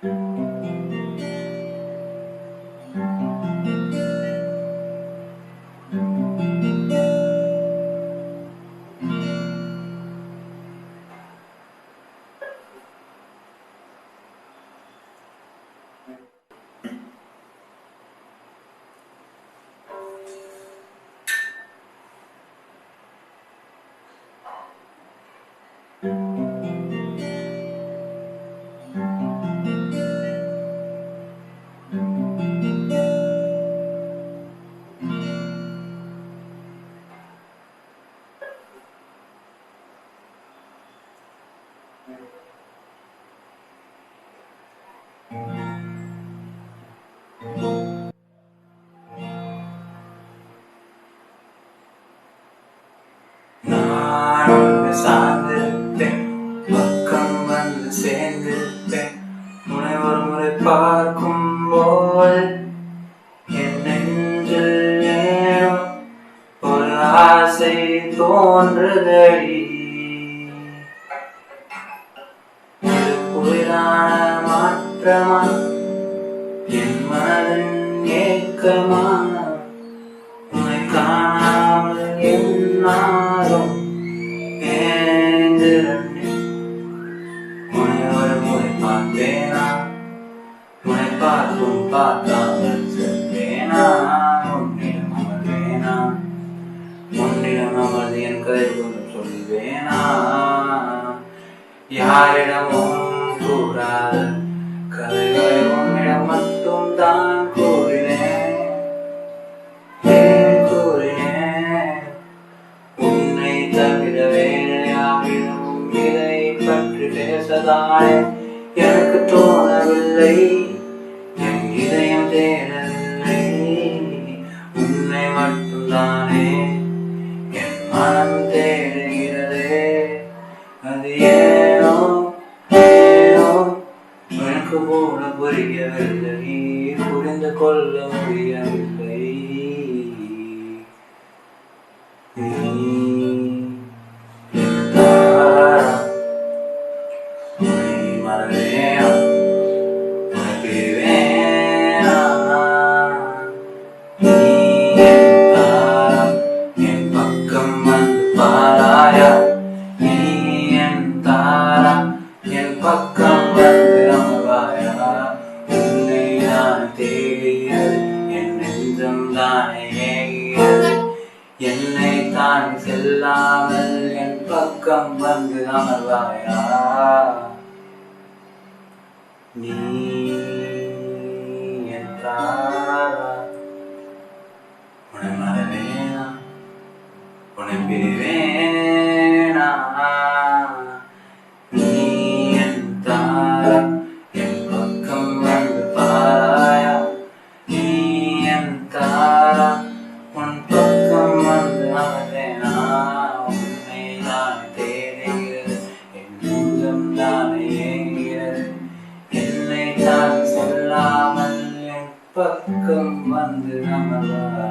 நான் ஒன்று சார்ந்திருப்பேன், பக்கம் வந்து சேர்ந்திருப்பேன். உன்னை ஒரு முறை பார்க்கும் போது என் நெஞ்சில் ஏனோ ஒரு ஆசை தோன்றுதடி. இது புதிதான மாற்றமா, என் மனதின் ஏக்கமா? உன்னை காணாமல் என்னாலும் ஏங்குகிறேன். உன்னை ஒரு முறை பார்த்தேனா, உன்னை பார்த்தும் பார்க்காமல் செல்வேனா? உன்னிடம் அமர்வேனா, உன்னிடம் அமர்ந்து என் கதை கொண்டு சொல்வேனா? யாரிடமும் கூறாத கதைகளை உன்னிடம் மட்டும் தான் கூறினேன். உன்னை தவிர வேறு யாரிடமும் இதை பற்றி பேசதானே எனக்கு தோணவில்லை. என் இதயம் தேடவில்லை, உன்னை மட்டும்தானே என் மனம் தேடுகிறதே. அது ஏனோ ஏனோ எனக்கு கூட புரியவில்லை, புரிந்து கொள்ள முடியவில்லை. என் பக்கம் வந்து பாராயா, நீ என் தாரா, என் பக்கம் வந்து அமர்வாயா? உன்னை நான் தேடுகிறது, என் நெஞ்சம் தானே ஏங்குகிறது. என்னை தான் செல்லாமல் என் பக்கம் வந்து அமர்வாயா? நீ என் தாரா, உன்னை மறவேனா, உன்னை பிரிவேனா? நீ என் தாரா, என் பக்கம் வந்து பாராயா? நீ என் தாரா, உன் பக்கம் வந்து அமர்வேனா? உன்னை நான் தேடுகிறது, என் நெஞ்சம் தானே ஏங்குகிறது. என்னை தான் சொல்லாமல் என் பக்கம் வந்து அமர்வாயா?